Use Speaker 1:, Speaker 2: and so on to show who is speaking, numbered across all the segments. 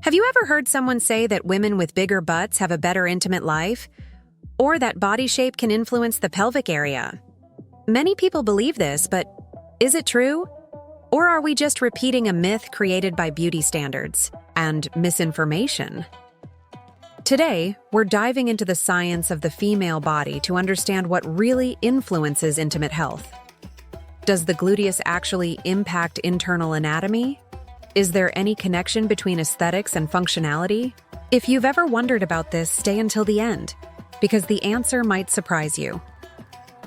Speaker 1: Have you ever heard someone say that women with bigger butts have a better intimate life? Or that body shape can influence the pelvic area? Many people believe this, but is it true? Or are we just repeating a myth created by beauty standards and misinformation? Today, we're diving into the science of the female body to understand what really influences intimate health. Does the gluteus actually impact internal anatomy? Is there any connection between aesthetics and functionality? If you've ever wondered about this, stay until the end, because the answer might surprise you.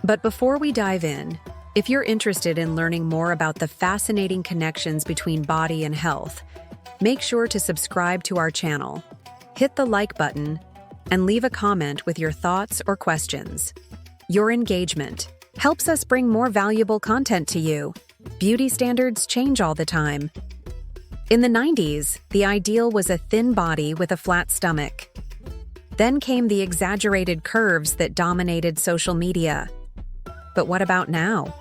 Speaker 1: But before we dive in, if you're interested in learning more about the fascinating connections between body and health, make sure to subscribe to our channel, hit the like button, and leave a comment with your thoughts or questions. Your engagement helps us bring more valuable content to you. Beauty standards change all the time. In the 90s, the ideal was a thin body with a flat stomach. Then came the exaggerated curves that dominated social media. But what about now?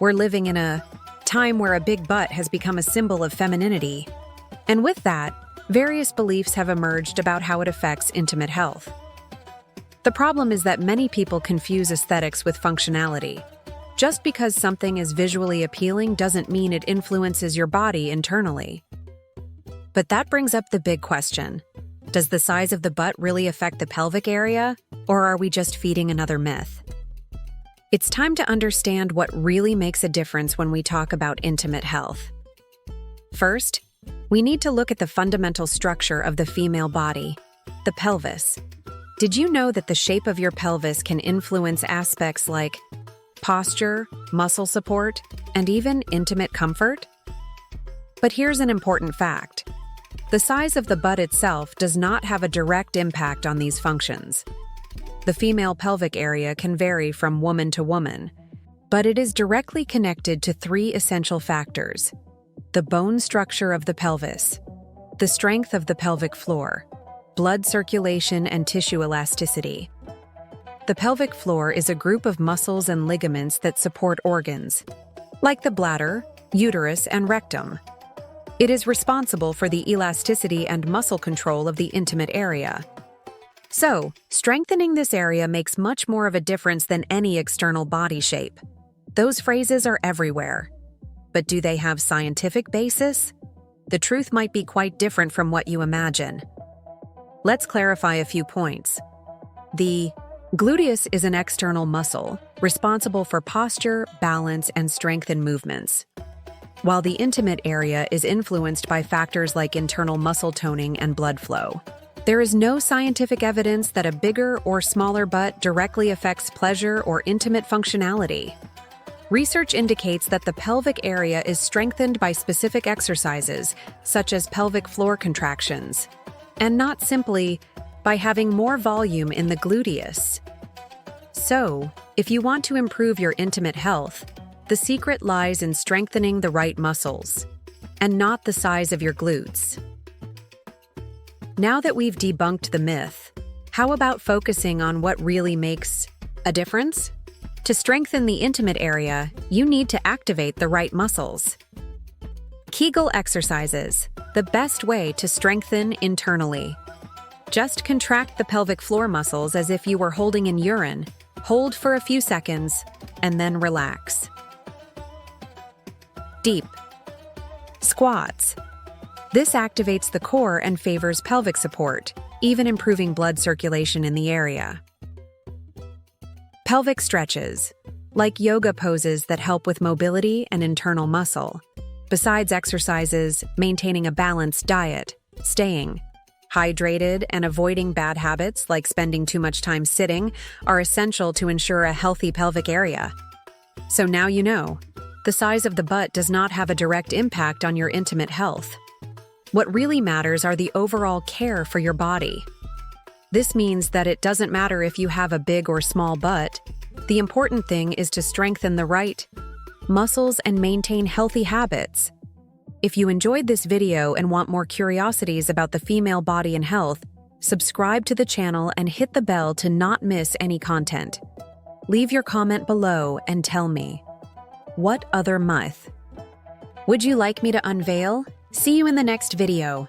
Speaker 1: We're living in a time where a big butt has become a symbol of femininity. And with that, various beliefs have emerged about how it affects intimate health. The problem is that many people confuse aesthetics with functionality. Just because something is visually appealing doesn't mean it influences your body internally. But that brings up the big question. Does the size of the butt really affect the pelvic area, or are we just feeding another myth? It's time to understand what really makes a difference when we talk about intimate health. First, we need to look at the fundamental structure of the female body, the pelvis. Did you know that the shape of your pelvis can influence aspects like posture, muscle support, and even intimate comfort? But here's an important fact. The size of the butt itself does not have a direct impact on these functions. The female pelvic area can vary from woman to woman, but it is directly connected to three essential factors: the bone structure of the pelvis, the strength of the pelvic floor, blood circulation and tissue elasticity. The pelvic floor is a group of muscles and ligaments that support organs, like the bladder, uterus, and rectum. It is responsible for the elasticity and muscle control of the intimate area. So, strengthening this area makes much more of a difference than any external body shape. Those phrases are everywhere. But do they have scientific basis? The truth might be quite different from what you imagine. Let's clarify a few points. The gluteus is an external muscle, responsible for posture, balance, and strength in movements, while the intimate area is influenced by factors like internal muscle toning and blood flow. There is no scientific evidence that a bigger or smaller butt directly affects pleasure or intimate functionality. Research indicates that the pelvic area is strengthened by specific exercises, such as pelvic floor contractions, and not simply by having more volume in the gluteus. So, if you want to improve your intimate health, the secret lies in strengthening the right muscles, and not the size of your glutes. Now that we've debunked the myth, how about focusing on what really makes a difference? To strengthen the intimate area, you need to activate the right muscles. Kegel exercises, the best way to strengthen internally. Just contract the pelvic floor muscles as if you were holding in urine. Hold for a few seconds, and then relax. Deep squats. This activates the core and favors pelvic support, even improving blood circulation in the area. Pelvic stretches, like yoga poses that help with mobility and internal muscle. Besides exercises, maintaining a balanced diet, staying hydrated, and avoiding bad habits like spending too much time sitting are essential to ensure a healthy pelvic area. So now you know, the size of the butt does not have a direct impact on your intimate health. What really matters are the overall care for your body. This means that it doesn't matter if you have a big or small butt. The important thing is to strengthen the right muscles and maintain healthy habits. If you enjoyed this video and want more curiosities about the female body and health, subscribe to the channel and hit the bell to not miss any content. Leave your comment below and tell me, what other myth would you like me to unveil? See you in the next video.